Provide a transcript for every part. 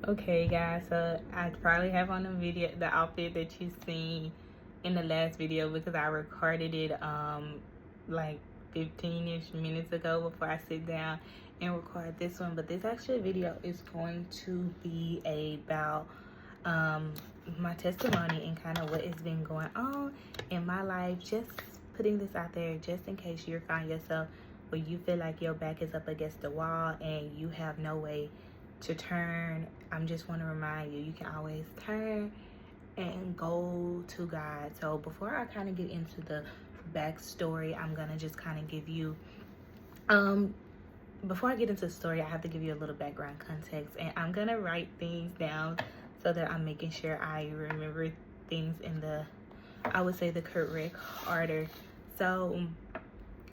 Okay, guys, so I probably have on the outfit that you seen in the last video because I recorded it like 15-ish minutes ago before I sit down and record this one. But this actual video is going to be about my testimony and kind of what has been going on in my life. Just putting this out there just in case you find yourself where you feel like your back is up against the wall and you have no way to turn. I'm just want to remind you, you can always turn and go to God. So before I kind of get into the backstory, I'm gonna just kind of give you before I get into the story, I have to give you a little background context, and I'm gonna write things down so that I'm making sure I remember things in the, I would say, the correct order. So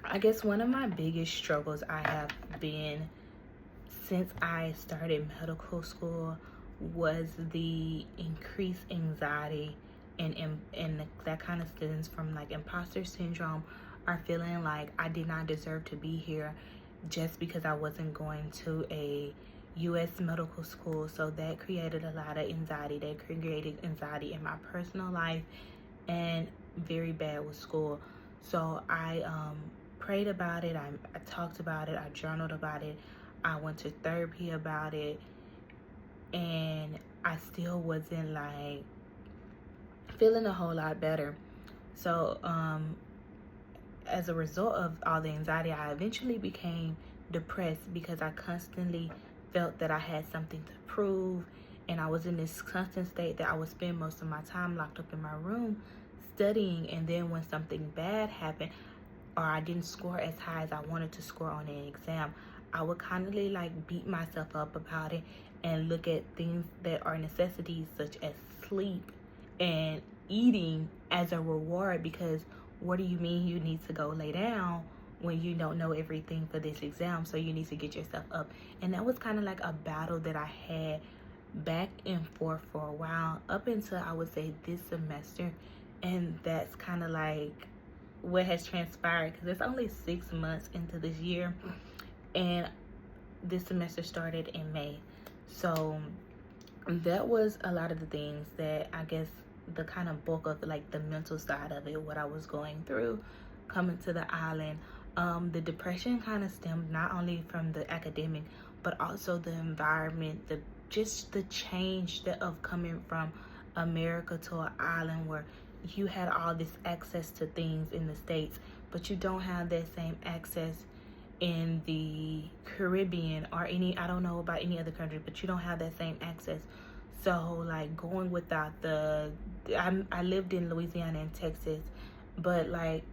I guess one of my biggest struggles I have been since I started medical school was the increased anxiety and that kind of stems from like imposter syndrome, or feeling like I did not deserve to be here just because I wasn't going to a US medical school. So that created a lot of anxiety. That created anxiety in my personal life and very bad with school. So I prayed about it. I talked about it. I journaled about it. I went to therapy about it, and I still wasn't like feeling a whole lot better. So as a result of all the anxiety, I eventually became depressed because I constantly felt that I had something to prove, and I was in this constant state that I would spend most of my time locked up in my room studying, and then when something bad happened or I didn't score as high as I wanted to score on an exam, I would kindly like beat myself up about it and look at things that are necessities such as sleep and eating as a reward, because what do you mean you need to go lay down when you don't know everything for this exam? So you need to get yourself up. And that was kind of like a battle that I had back and forth for a while, up until I would say this semester. And that's kind of like what has transpired, because it's only 6 months into this year and this semester started in May. So that was a lot of the things that I guess the kind of bulk of like the mental side of it, what I was going through coming to the island. The depression kind of stemmed not only from the academic but also the environment, the change that of coming from America to an island where you had all this access to things in the States, but you don't have that same access in the Caribbean or any, I don't know about any other country, but you don't have that same access. So like going without I lived in Louisiana and Texas, but like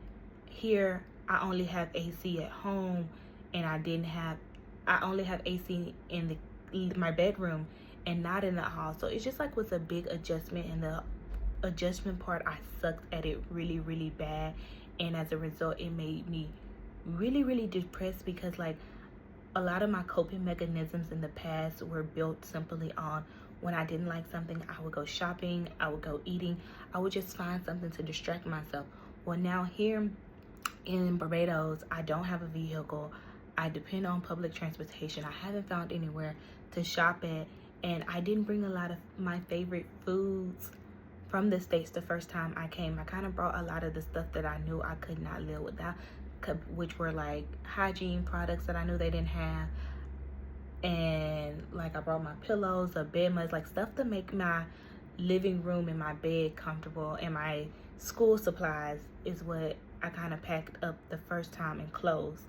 here I only have AC at home, and I only have AC in my bedroom and not in the hall. So it's just like was a big adjustment, and the adjustment part I sucked at it really really bad, and as a result it made me really really depressed, because like a lot of my coping mechanisms in the past were built simply on when I didn't like something, I would go shopping, I would go eating, I would just find something to distract myself. Well, now here in Barbados, I don't have a vehicle. I depend on public transportation. I haven't found anywhere to shop at, and I didn't bring a lot of my favorite foods from the States the first time I came. I kind of brought a lot of the stuff that I knew I could not live without, which were like hygiene products that I knew they didn't have. And like I brought my pillows, a bed muds, like stuff to make my living room and my bed comfortable, and my school supplies is what I kind of packed up the first time, and clothes.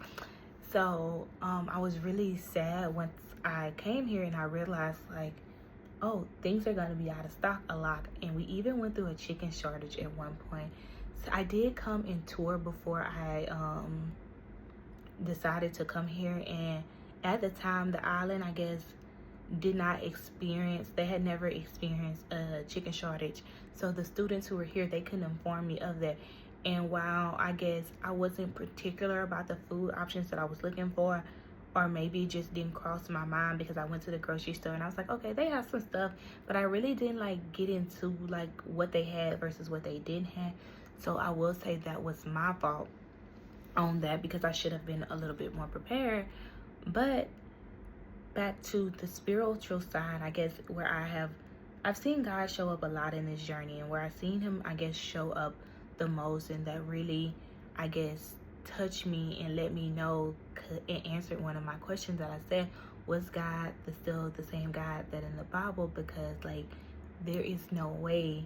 So I was really sad once I came here and I realized like, oh, things are going to be out of stock a lot. And we even went through a chicken shortage at one point. So I did come and tour before I decided to come here, and at the time the island, I guess, did not experience, they had never experienced a chicken shortage. So the students who were here, they couldn't inform me of that. And while I guess I wasn't particular about the food options that I was looking for, or maybe it just didn't cross my mind because I went to the grocery store and I was like, okay, they have some stuff, but I really didn't like get into like what they had versus what they didn't have. So I will say that was my fault on that, because I should have been a little bit more prepared. But back to the spiritual side, I guess, where I've seen God show up a lot in this journey, and where I've seen him, I guess, show up the most, and that really, I guess, touched me and let me know and answered one of my questions that I said, was God still the same God that in the Bible? Because, like, there is no way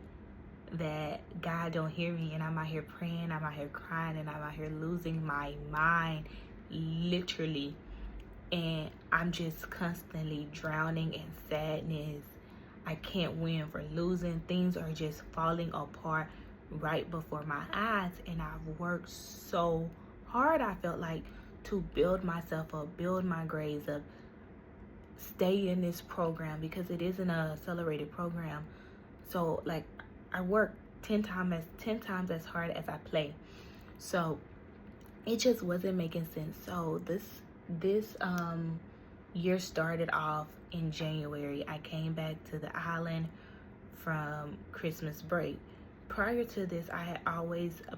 that God don't hear me, and I'm out here praying, I'm out here crying, and I'm out here losing my mind, literally. And I'm just constantly drowning in sadness. I can't win for losing. Things are just falling apart right before my eyes. And I've worked so hard, I felt like, to build myself up, build my grades up, stay in this program, because it isn't an accelerated program. So, like, I work 10 times as hard as I play. So it just wasn't making sense. So this year started off in January. I came back to the island from Christmas break. Prior to this,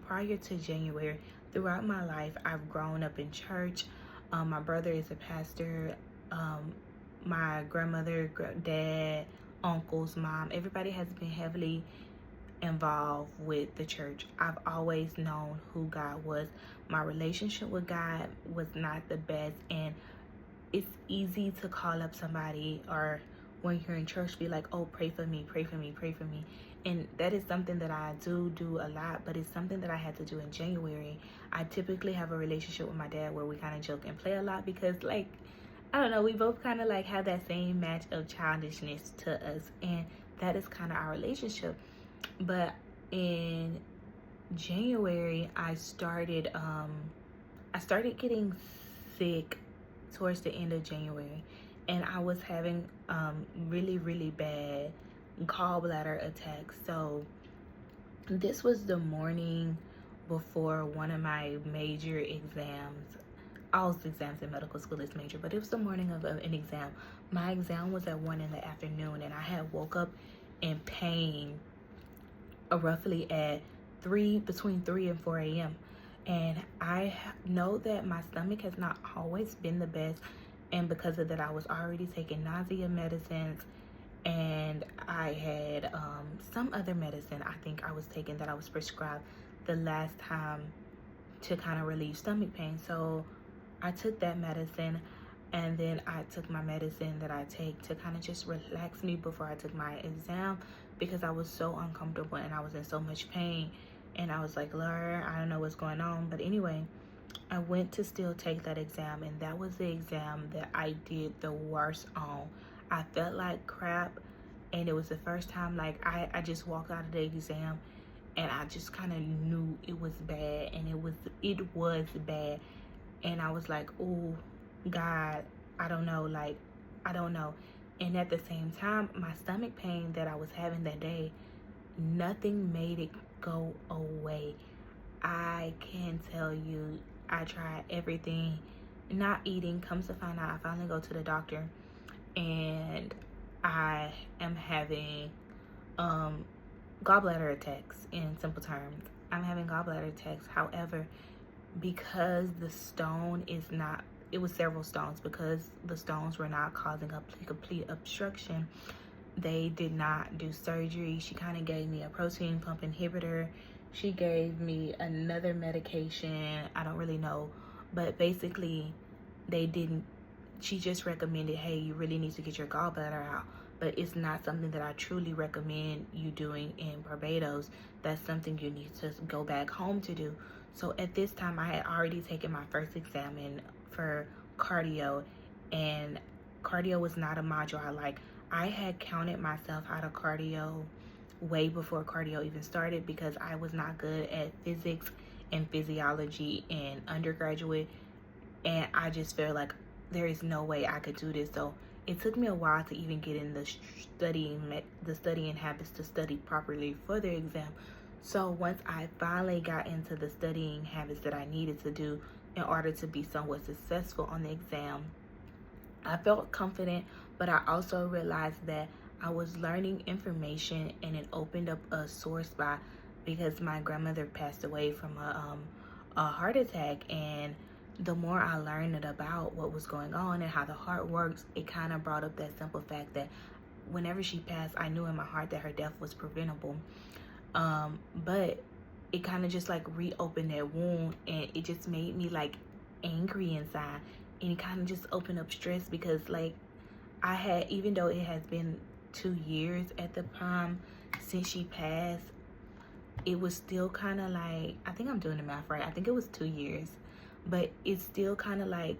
prior to January, throughout my life, I've grown up in church. My brother is a pastor. My grandmother, dad, uncles, mom, everybody has been heavily involved with the church. I've always known who God was. My relationship with God was not the best, and it's easy to call up somebody, or when you're in church, be like, oh, pray for me, pray for me, pray for me. And that is something that I do a lot, but it's something that I had to do in January. I typically have a relationship with my dad where we kind of joke and play a lot, because, like, I don't know, we both kind of like have that same match of childishness to us, and that is kind of our relationship. But in January, I started getting sick towards the end of January, and I was having really, really bad gallbladder attacks. So this was the morning before one of my major exams. All exams in medical school is major, but it was the morning of an exam. My exam was at 1 in the afternoon, and I had woke up in pain roughly at between 3 and 4 a.m. And I know that my stomach has not always been the best, and because of that, I was already taking nausea medicines, and I had some other medicine I think I was taking that I was prescribed the last time to kind of relieve stomach pain. So I took that medicine, and then I took my medicine that I take to kind of just relax me before I took my exam, because I was so uncomfortable and I was in so much pain. And I was like, Lord, I don't know what's going on. But anyway, I went to still take that exam, and that was the exam that I did the worst on. I felt like crap, and it was the first time, like, I just walked out of the exam, and I just kind of knew it was bad, and it was bad. And I was like, oh, God, I don't know, like, I don't know. And at the same time, my stomach pain that I was having that day, nothing made it go away. I can tell you, I tried everything, not eating. Comes to find out, I finally go to the doctor, and I am having gallbladder attacks. In simple terms, I'm having gallbladder attacks. However, because the stone is not, it was several stones, because the stones were not causing a complete obstruction, they did not do surgery. She kind of gave me a protein pump inhibitor. She gave me another medication, I don't really know, but basically she just recommended, hey, you really need to get your gallbladder out. But it's not something that I truly recommend you doing in Barbados. That's something you need to go back home to do. So at this time, I had already taken my first exam for cardio, and cardio was not a module I like. I had counted myself out of cardio way before cardio even started, because I was not good at physics and physiology in undergraduate, and I just felt like there is no way I could do this. So it took me a while to even get in the studying habits to study properly for the exam. So once I finally got into the studying habits that I needed to do in order to be somewhat successful on the exam, I felt confident, but I also realized that I was learning information, and it opened up a sore spot, because my grandmother passed away from a heart attack, and the more I learned about what was going on and how the heart works, it kind of brought up that simple fact that whenever she passed, I knew in my heart that her death was preventable. But it kind of just like reopened that wound, and it just made me like angry inside, and it kind of just opened up stress because like I had, even though it has been 2 years at the time since she passed, it was still kind of like, I think I'm doing the math right, I think it was 2 years, but it's still kind of like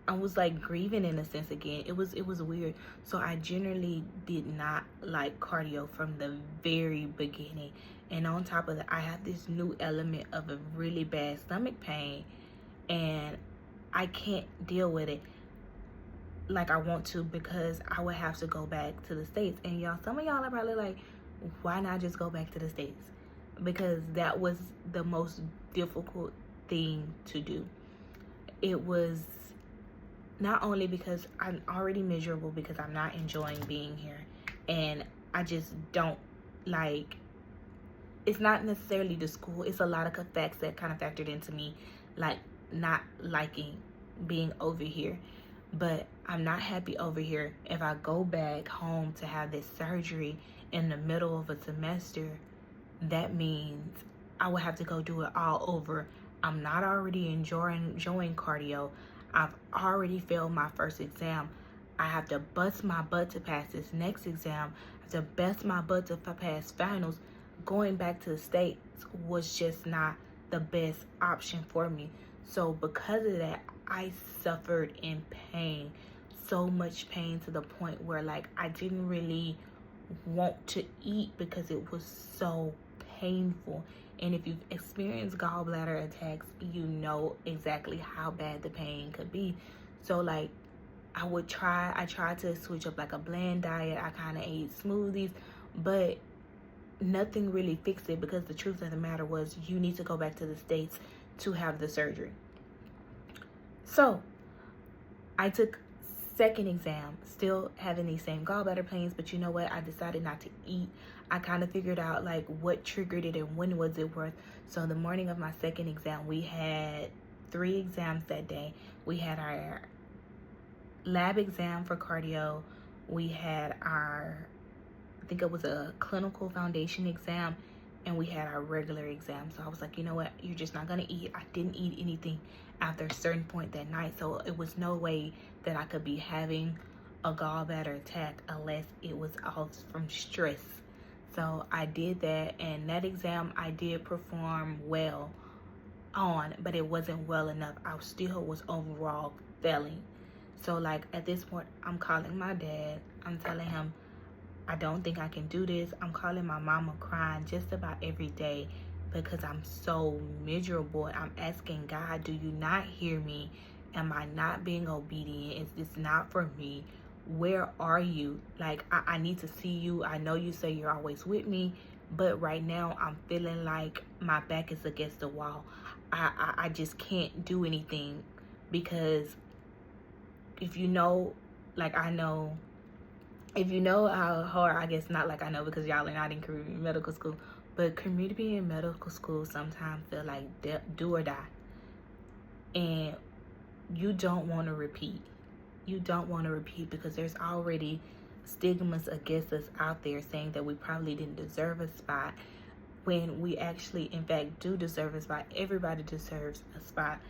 I was like grieving in a sense again. It was weird. So I generally did not like cardio from the very beginning. And on top of that, I have this new element of a really bad stomach pain, and I can't deal with it like I want to because I would have to go back to the States. And y'all, some of y'all are probably like, why not just go back to the States? Because that was the most difficult thing to do. It was not only because I'm already miserable because I'm not enjoying being here, and I just don't like, it's not necessarily the school, it's a lot of facts that kind of factored into me like not liking being over here. But I'm not happy over here. If I go back home to have this surgery in the middle of a semester, that means I would have to go do it all over. I'm not already enjoying cardio. I've already failed my first exam. I have to bust my butt to pass this next exam. I have to bust my butt to pass finals. Going back to the States was just not the best option for me. So because of that, I suffered in pain. So much pain to the point where like I didn't really want to eat because it was so painful. And if you've experienced gallbladder attacks, you know exactly how bad the pain could be. So like I tried to switch up like a bland diet. I kind of ate smoothies, but nothing really fixed it because the truth of the matter was you need to go back to the States to have the surgery. So I took second exam, still having these same gallbladder pains, but you know what? I decided not to eat. I kind of figured out like what triggered it and when was it worth. So the morning of my second exam, we had 3 exams that day. We had our lab exam for cardio. We had our, I think it was a clinical foundation exam, and we had our regular exam. So I was like, you know what? You're just not going to eat. I didn't eat anything after a certain point that night. So it was no way that I could be having a gallbladder attack unless it was all from stress. So I did that, and that exam I did perform well on, but it wasn't well enough. I still was overall failing. So like at this point, I'm calling my dad. I'm telling him, I don't think I can do this. I'm calling my mama, crying just about every day because I'm so miserable. I'm asking God, do you not hear me? Am I not being obedient? Is this not for me? Where are you? Like, I need to see you. I know you say you're always with me, but right now I'm feeling like my back is against the wall. I just can't do anything because if you know, like I know, if you know how hard, I guess not like I know because y'all are not in community medical school, but community and medical school sometimes feel like do or die. And you don't want to repeat. You don't want to repeat because there's already stigmas against us out there saying that we probably didn't deserve a spot when we actually, in fact, do deserve a spot. Everybody deserves a spot.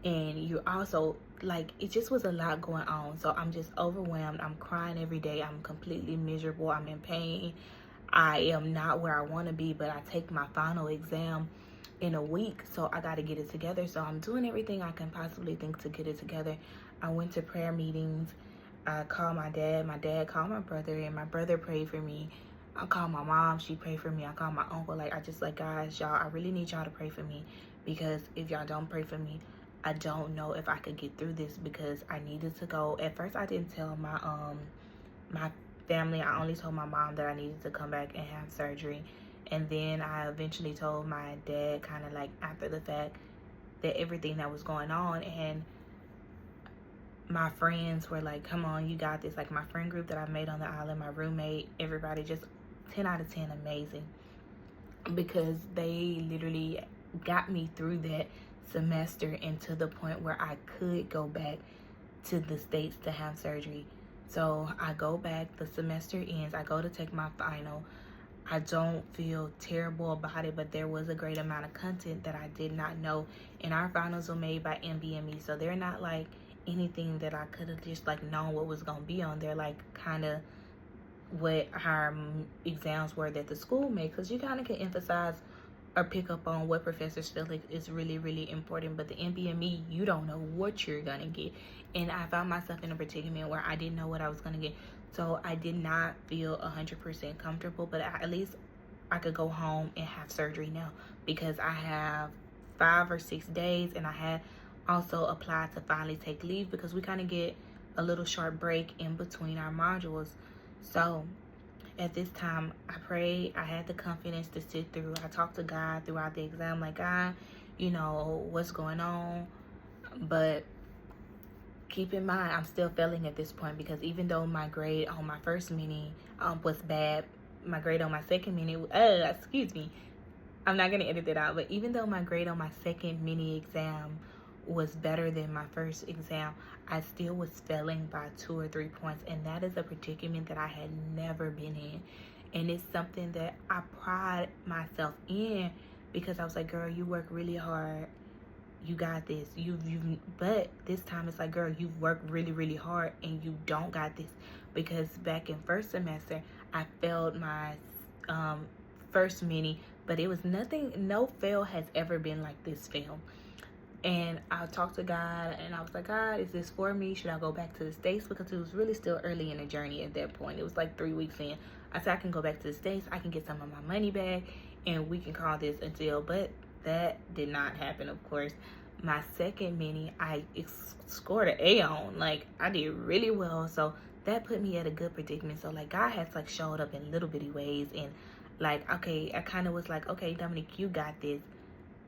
And you also, like, it just was a lot going on. So I'm just overwhelmed. I'm crying every day. I'm completely miserable. I'm in pain. I am not where I want to be, but I take my final exam in a week, so I got to get it together. So I'm doing everything I can possibly think to get it together. I went to prayer meetings. I called my dad. My dad called my brother, and my brother prayed for me. I called my mom. She prayed for me. I called my uncle. Like, I just like, guys, y'all, I really need y'all to pray for me, because if y'all don't pray for me, I don't know if I could get through this, because I needed to go. At first, I didn't tell my family. I only told my mom that I needed to come back and have surgery. And then I eventually told my dad kind of like after the fact that everything that was going on. And my friends were like, come on, you got this. Like my friend group that I made on the island, my roommate, everybody, just 10 out of 10 amazing, because they literally got me through that semester and to the point where I could go back to the States to have surgery. So I go back, the semester ends, I go to take my final. I don't feel terrible about it, but there was a great amount of content that I did not know. And our finals were made by NBME, so they're not like anything that I could have just like known what was going to be on there, like kind of what our exams were that the school made, because you kind of can emphasize or pick up on what professors feel like is really, really important. But the NBME, you don't know what you're going to get. And I found myself in a predicament where I didn't know what I was going to get. So I did not feel 100% comfortable, but at least I could go home and have surgery now, because I have 5 or 6 days, and I had also applied to finally take leave because we kind of get a little short break in between our modules. So at this time, I prayed. I had the confidence to sit through. I talked to God throughout the exam, like, God, you know, what's going on? But keep in mind, I'm still failing at this point, because even though my grade on my first mini was bad, my grade on my second mini, excuse me, I'm not going to edit that out, but even though my grade on my second mini exam was better than my first exam, I still was failing by 2 or 3 points, and that is a predicament that I had never been in. And it's something that I pride myself in, because I was like, girl, you work really hard, you got this, but this time it's like, girl, you've worked really, really hard and you don't got this. Because back in first semester, I failed my first mini, but it was nothing, no fail has ever been like this fail. And I talked to God, and I was like, God, is this for me? Should I go back to the States? Because it was really still early in the journey at that point. It was like 3 weeks in. I said, I can go back to the States, I can get some of my money back, and we can call this a deal. But that did not happen, of course. My second mini, I scored an A on. Like, I did really well. So that put me at a good predicament. So, like, God has, like, showed up in little bitty ways. And, like, okay, I kind of was like, okay, Dominique, you got this.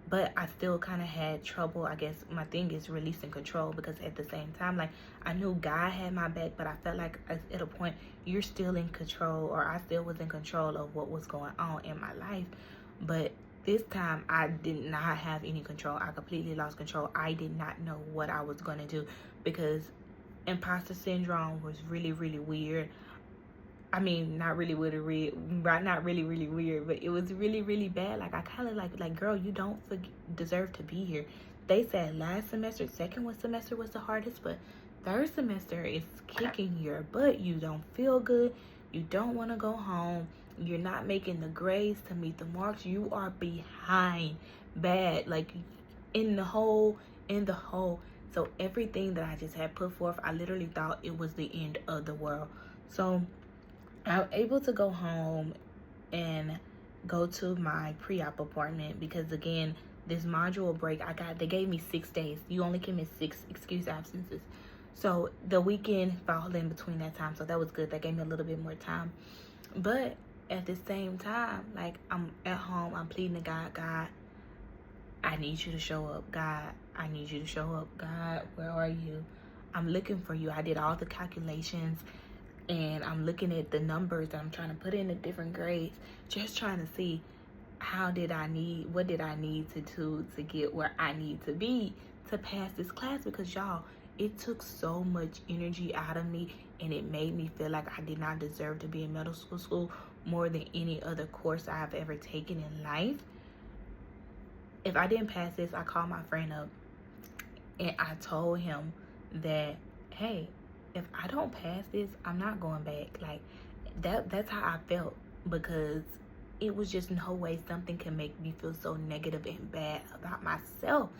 But I still kind of had trouble. I guess my thing is releasing control, because at the same time, like, I knew God had my back, but I felt like at a point, you're still in control, or I still was in control of what was going on in my life. But this time, I did not have any control. I completely lost control. I did not know what I was going to do, because imposter syndrome was really, really weird. I mean, not really weird, really weird, but it was really, really bad. Like, I kind of like, girl, you don't deserve to be here. They said last semester, second semester was the hardest, but third semester is kicking your butt. You don't feel good. You don't want to go home. You're not making the grades to meet the marks. You are behind bad, like in the hole. So everything that I just had put forth, I literally thought it was the end of the world. So I was able to go home and go to my pre-op appointment, because again, this module break, they gave me 6 days. You only can miss 6 excuse absences. So the weekend fell in between that time, so that was good. That gave me a little bit more time. But at the same time, like, I'm at home, I'm pleading to God, God, I need you to show up. God, I need you to show up. God, where are you? I'm looking for you. I did all the calculations, and I'm looking at the numbers that I'm trying to put in the different grades, just trying to see what did I need to do to get where I need to be to pass this class. Because y'all, it took so much energy out of me, and it made me feel like I did not deserve to be in medical school more than any other course I've ever taken in life. If I didn't pass this, I called my friend up and I told him that, hey, if I don't pass this, I'm not going back. Like, that's how I felt, because it was just no way something can make me feel so negative and bad about myself.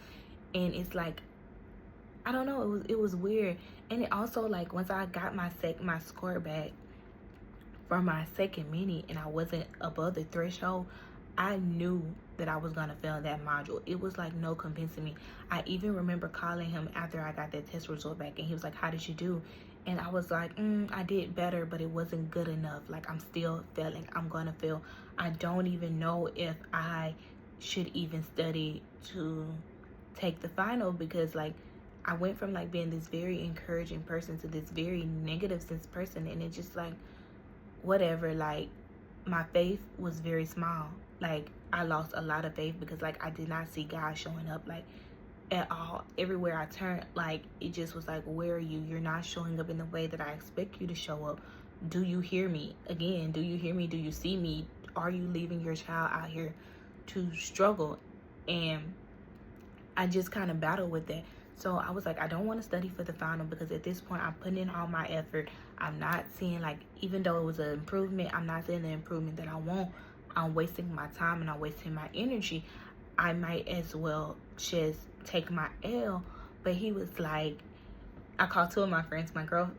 And it's like, I don't know, it was weird. And it also, like, once I got my score back for my second mini and I wasn't above the threshold, I knew that I was gonna fail that module. It was like no convincing me. I even remember calling him after I got that test result back, and he was like, how did you do? And I was like, I did better, but it wasn't good enough. Like, I'm still failing. I'm gonna fail. I don't even know if I should even study to take the final, because like, I went from like being this very encouraging person to this very negative sense person, and it just like, whatever. Like, my faith was very small. Like, I lost a lot of faith, because like, I did not see God showing up. Like, at all. Everywhere I turned, like, it just was like, where are you? You're not showing up in the way that I expect you to show up. Do you hear me? Again, do you hear me? Do you see me? Are you leaving your child out here to struggle? And I just kind of battled with that. So I was like, I don't want to study for the final, because at this point I'm putting in all my effort. I'm not seeing, like, even though it was an improvement, I'm not seeing the improvement that I want. I'm wasting my time and I'm wasting my energy. I might as well just take my L. But he was like, I called two of my friends, my girl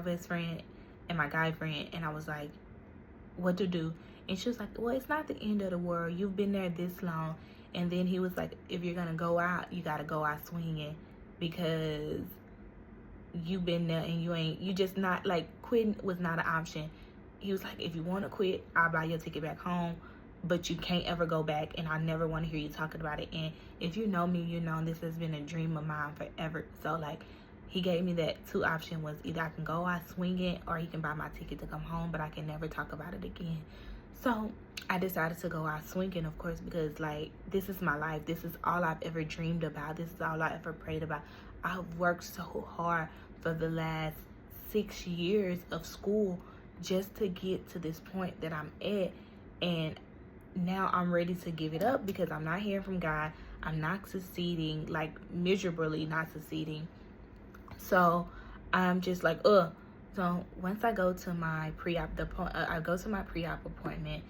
best friend and my guy friend, and I was like, what to do? And she was like, well, it's not the end of the world. You've been there this long. And then he was like, if you're gonna go out, you gotta go out swinging, because you've been there and you just not, like, quitting was not an option. He was like, if you want to quit, I'll buy your ticket back home, but you can't ever go back, and I never want to hear you talking about it. And if you know me, you know this has been a dream of mine forever. So, like, he gave me that two option was either I can go out swinging or he can buy my ticket to come home, but I can never talk about it again. So I decided to go out swinging, of course, because, like, this is my life. This is all I've ever dreamed about. This is all I ever prayed about. I've worked so hard for the last 6 years of school just to get to this point that I'm at. And now I'm ready to give it up because I'm not hearing from God. I'm not succeeding, like, miserably not succeeding. So I'm just like, ugh. So once I go to my pre-op, I go to my pre-op appointment,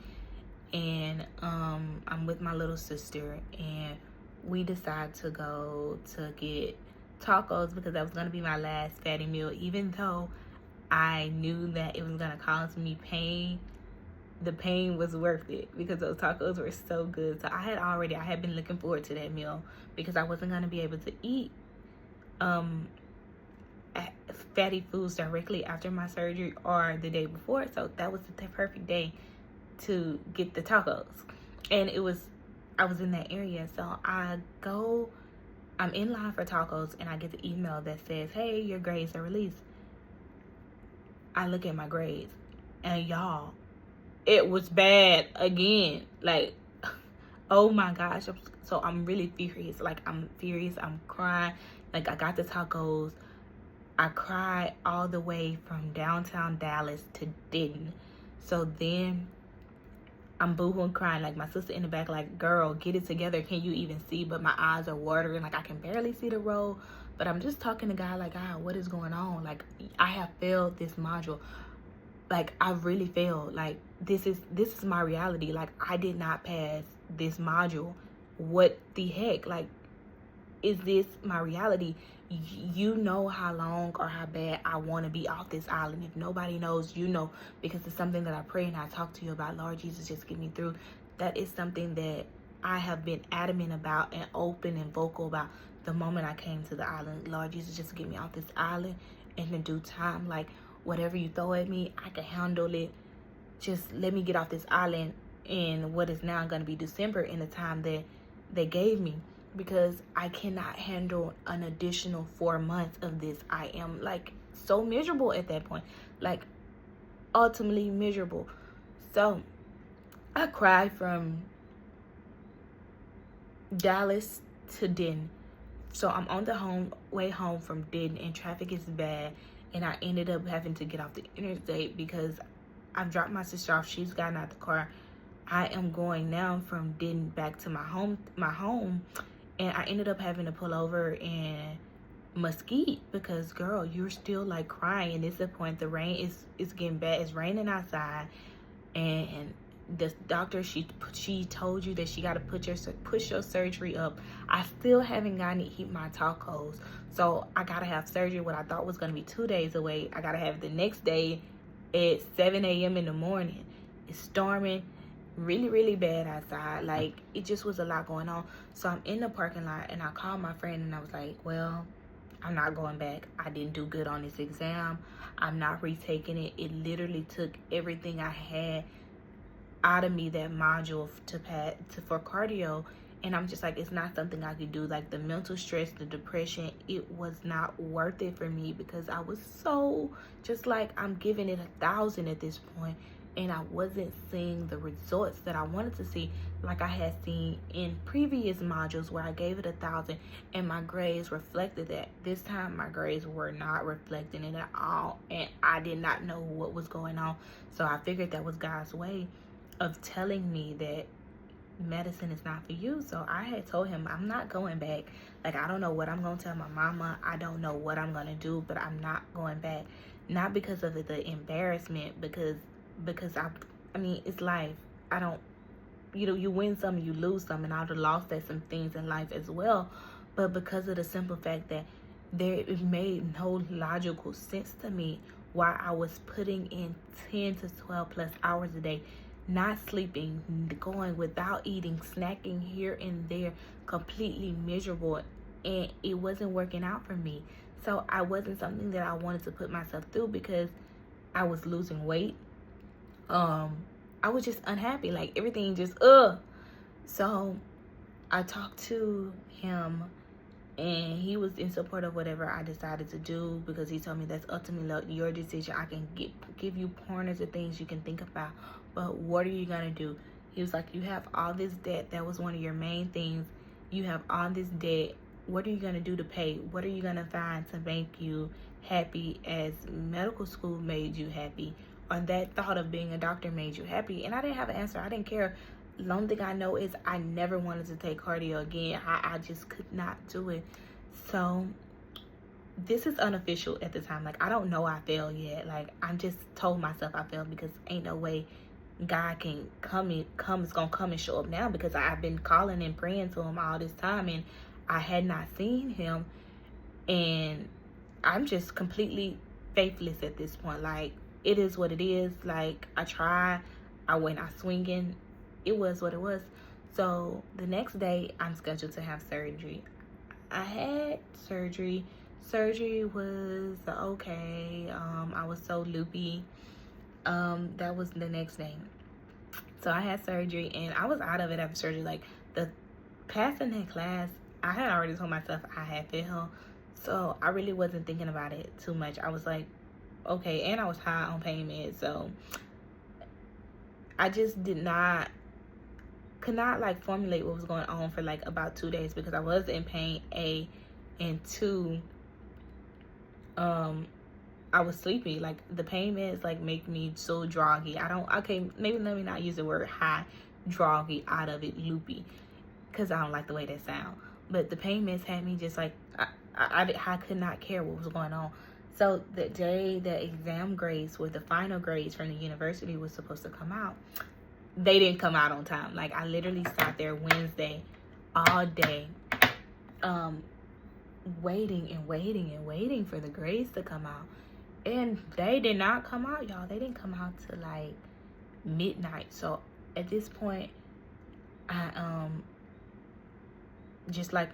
and I'm with my little sister, and we decide to go to get tacos because that was going to be my last fatty meal. Even though I knew that it was going to cause me pain, the pain was worth it because those tacos were so good. So I had been looking forward to that meal because I wasn't going to be able to eat fatty foods directly after my surgery or the day before. So that was the perfect day to get the tacos. And I was in that area. So I'm in line for tacos, and I get the email that says, hey, your grades are released. I look at my grades, and y'all, it was bad again. Like, oh my gosh. So I'm really furious. Like, I'm furious. I'm crying. Like, I got the tacos. I cried all the way from downtown Dallas to Denton. So then I'm boohooing, crying. Like, my sister in the back, like, girl, get it together. Can you even see? But my eyes are watering. Like, I can barely see the road. But I'm just talking to God, like, God, what is going on? Like, I have failed this module. Like, I really failed. Like, this is my reality. Like, I did not pass this module. What the heck? Like, is this my reality? You know how long or how bad I want to be off this island. If nobody knows, you know, because it's something that I pray and I talk to you about. Lord Jesus, just get me through. That is something that I have been adamant about and open and vocal about the moment I came to the island. Lord Jesus, just get me off this island in due time. Like, whatever you throw at me, I can handle it. Just let me get off this island in what is now going to be December, in the time that they gave me. Because I cannot handle an additional 4 months of this. I am, like, so miserable at that point. Like, ultimately miserable. So I cried from Dallas to Denton. So I'm on the way home from Denton, and traffic is bad. And I ended up having to get off the interstate because I've dropped my sister off. She's gotten out the car. I am going now from Denton back to my home. And I ended up having to pull over in Mesquite because, girl, you're still, like, crying. And it's the point, the rain is getting bad. It's raining outside. And the doctor, she told you that she got to push your surgery up. I still haven't gotten to eat my tacos. So I got to have surgery what I thought was going to be 2 days away. I got to have it the next day at 7 a.m. in the morning. It's storming. Really, really bad outside. Like, it just was a lot going on. So I'm in the parking lot, and I called my friend, and I was like, well, I'm not going back. I didn't do good on this exam. I'm not retaking it. It literally took everything I had out of me, that module for cardio. And I'm just like, it's not something I could do. Like, the mental stress, the depression, it was not worth it for me because I was so just like, I'm giving it 1,000 at this point. and I wasn't seeing the results that I wanted to see, like I had seen in previous modules where I gave it 1,000 and my grades reflected that. This time my grades were not reflecting it at all, and I did not know what was going on. So I figured that was God's way of telling me that medicine is not for you. So I had told him I'm not going back. Like, I don't know what I'm going to tell my mama. I don't know what I'm going to do, but I'm not going back. Not because of the embarrassment, because I mean, it's life. I don't, you know, you win some, you lose some, and I would have lost at some things in life as well. But because of the simple fact that it made no logical sense to me why I was putting in 10 to 12 plus hours a day, not sleeping, going without eating, snacking here and there, completely miserable, and it wasn't working out for me. So I wasn't something that I wanted to put myself through, because I was losing weight. I was just unhappy, like everything just So I talked to him, and he was in support of whatever I decided to do, because he told me that's ultimately your decision. I can give you pointers of things you can think about, but what are you gonna do? He was like, you have all this debt. That was one of your main things. You have all this debt. What are you gonna do to pay? What are you gonna find to make you happy as medical school made you happy, or that thought of being a doctor made you happy? And I didn't have an answer. I didn't care. The only thing I know is I never wanted to take cardio again. I just could not do it. So this is unofficial at the time. Like, I don't know I failed yet. Like, I just told myself I failed, because ain't no way God can is gonna come and show up now, because I've been calling and praying to him all this time, and I had not seen him, and I'm just completely faithless at this point. Like, it is what it is. Like, I tried, I went out swinging, it was what it was. So the next day I'm scheduled to have surgery. I had surgery. Surgery was okay. I was so loopy. That was the next day. So I had surgery, and I was out of it after surgery. Like, the passing that class, I had already told myself I had failed, so I really wasn't thinking about it too much. I was like, okay, and I was high on pain meds, so I just could not like formulate what was going on for like about 2 days, because I was in pain, A, and 2, I was sleepy. Like, the pain meds like make me so droggy. Maybe let me not use the word high, droggy out of it, loopy, because I don't like the way that sound. But the pain meds had me just like, I could not care what was going on. So the day the exam grades, with the final grades from the university, was supposed to come out, they didn't come out on time. Like, I literally sat there Wednesday all day, waiting for the grades to come out. And they did not come out, y'all. They didn't come out till like midnight. So at this point, I just like,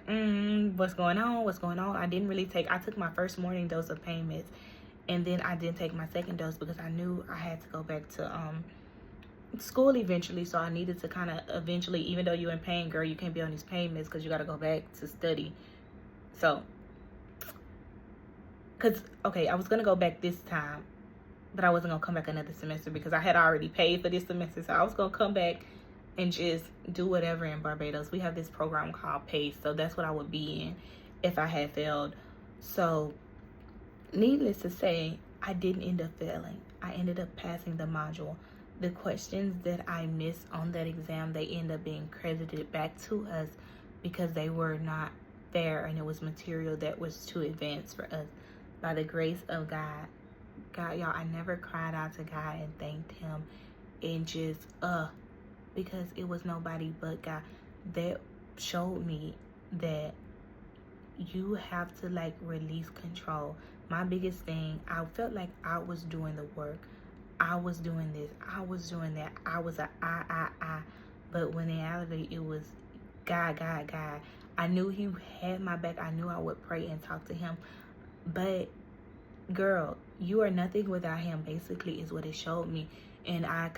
what's going on? I took my first morning dose of pain meds, and then I didn't take my second dose, because I knew I had to go back to school eventually. So I needed to kind of eventually, even though you're in pain, girl, you can't be on these pain meds, because you got to go back to study. So, because, okay, I was going to go back this time, but I wasn't going to come back another semester, because I had already paid for this semester. So I was going to come back and just do whatever in Barbados. We have this program called PACE, so that's what I would be in if I had failed. So needless to say, I didn't end up failing. I ended up passing the module. The questions that I missed on that exam, they end up being credited back to us, because they were not fair, and it was material that was too advanced for us. By the grace of God, y'all, I never cried out to God and thanked him, and just because it was nobody but God that showed me that you have to like release control. My biggest thing, I felt like I was doing the work. I was doing this, I was doing that. I was I. But when in reality, it was God. I knew he had my back. I knew I would pray and talk to him. But girl, you are nothing without him, basically, is what it showed me. And I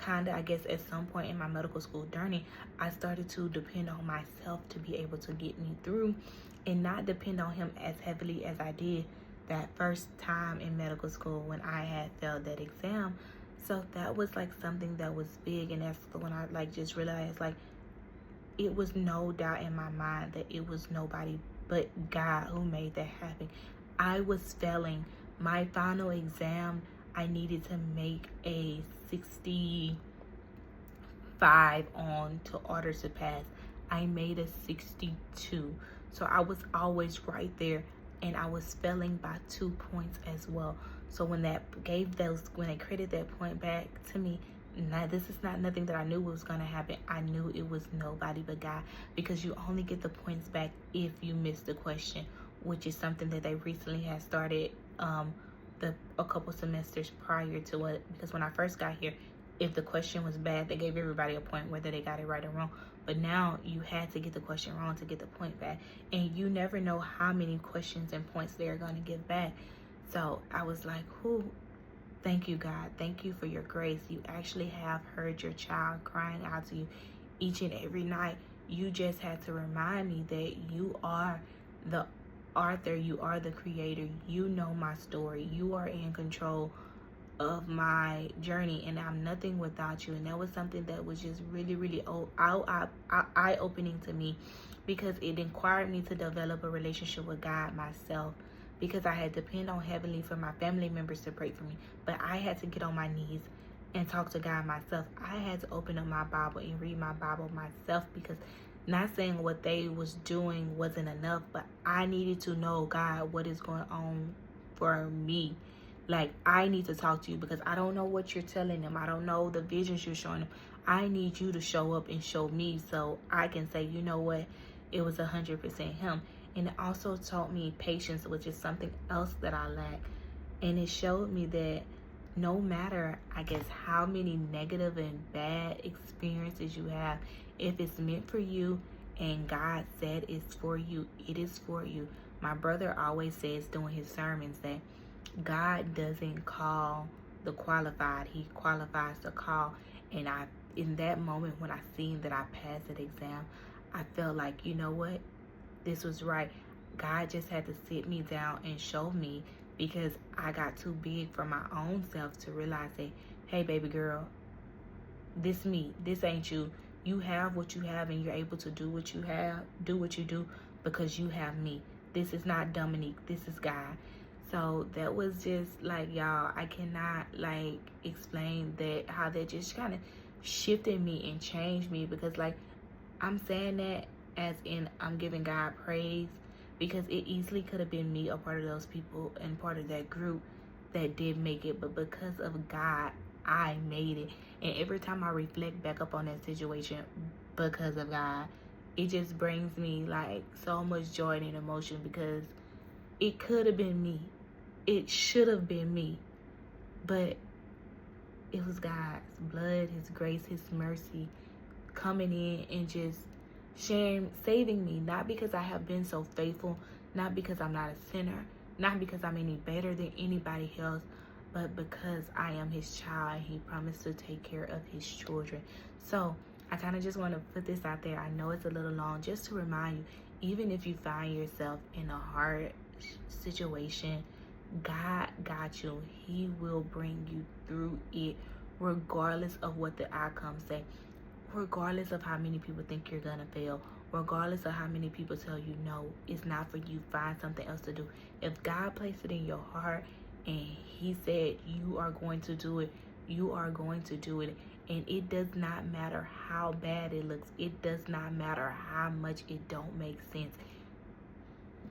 guess at some point in my medical school journey, I started to depend on myself to be able to get me through, and not depend on him as heavily as I did that first time in medical school when I had failed that exam. So that was like something that was big, and that's when I like just realized like it was no doubt in my mind that it was nobody but God who made that happen. I was failing my final exam. I needed to make a 65 on to order to pass. I made a 62. So I was always right there, and I was failing by 2 points as well. So when they credited that point back to me, now this is not nothing that I knew was going to happen. I knew it was nobody but God, because you only get the points back if you miss the question, which is something that they recently had started a couple semesters prior to it. Because when I first got here, if the question was bad, they gave everybody a point whether they got it right or wrong. But now you had to get the question wrong to get the point back, and you never know how many questions and points they are going to give back. So I was like, thank you, God. Thank you for your grace. You actually have heard your child crying out to you each and every night. You just had to remind me that you are the author. You are the creator. You know my story. You are in control of my journey, and I'm nothing without you. And that was something that was just really, really eye-opening to me, because it required me to develop a relationship with God myself, because I had depend on heavily for my family members to pray for me, but I had to get on my knees and talk to God myself. I had to open up my Bible and read my Bible myself, because not saying what they was doing wasn't enough, but I needed to know, God, what is going on for me. Like, I need to talk to you, because I don't know what you're telling them. I don't know the visions you're showing them. I need you to show up and show me, so I can say, you know what, it was 100% him. And it also taught me patience, which is something else that I lack. And it showed me that no matter, I guess, how many negative and bad experiences you have, if it's meant for you and God said it's for you, it is for you. My brother always says during his sermons that God doesn't call the qualified, he qualifies the call. And in that moment when I seen that I passed that exam, I felt like, you know what, this was right. God just had to sit me down and show me, because I got too big for my own self to realize that, hey, baby girl, this me, this ain't you. You have what you have, and you're able to do what you do because you have me. This is not Dominique, this is God. So that was just like, y'all, I cannot like explain that, how that just kind of shifted me and changed me, because like I'm saying that as in I'm giving God praise, because it easily could have been me, a part of those people and part of that group that did make it, but because of God, I made it. And every time I reflect back up on that situation, because of God, it just brings me like so much joy and emotion, because it could have been me. It should have been me. But it was God's blood, his grace, his mercy coming in and just saving me. Not because I have been so faithful, not because I'm not a sinner, not because I'm any better than anybody else, but because I am his child and he promised to take care of his children. So I kind of just want to put this out there. I know it's a little long, just to remind you, even if you find yourself in a hard situation, God got you. He will bring you through it, regardless of what the outcomes say, regardless of how many people think you're gonna fail, regardless of how many people tell you no, it's not for you, find something else to do. If God placed it in your heart and he said you are going to do it, you are going to do it. And it does not matter how bad it looks. It does not matter how much it don't make sense.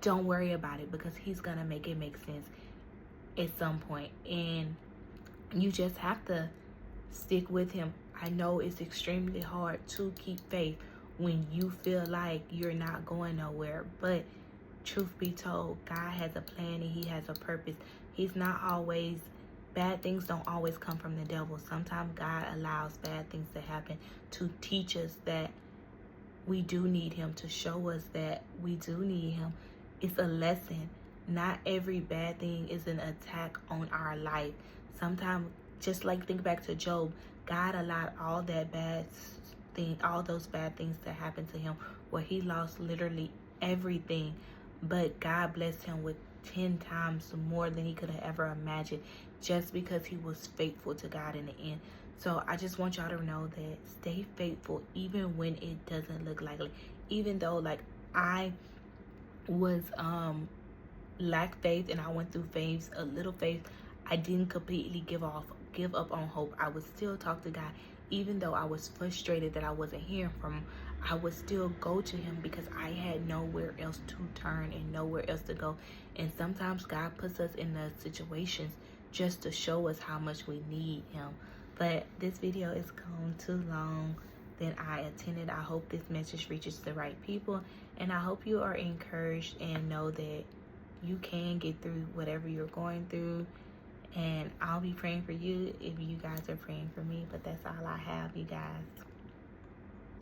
Don't worry about it, because he's gonna make it make sense at some point. And you just have to stick with him. I know it's extremely hard to keep faith when you feel like you're not going nowhere, but truth be told, God has a plan and he has a purpose. He's not always, bad things don't always come from the devil. Sometimes God allows bad things to happen to teach us that we do need him, to show us that we do need him. It's a lesson. Not every bad thing is an attack on our life. Sometimes, just like think back to Job, God allowed all those bad things to happen to him, where he lost literally everything, but God blessed him with 10 times more than he could have ever imagined, just because he was faithful to God in the end. So I just want y'all to know that stay faithful even when it doesn't look likely. Even though like I was lack faith and I went through phases, a little faith, I didn't completely give up on hope. I would still talk to God. Even though I was frustrated that I wasn't hearing from him, I would still go to him because I had nowhere else to turn and nowhere else to go. And sometimes God puts us in the situations just to show us how much we need him. But this video is gone too long than I intended. I hope this message reaches the right people, and I hope you are encouraged and know that you can get through whatever you're going through. And I'll be praying for you if you guys are praying for me. But that's all I have, you guys.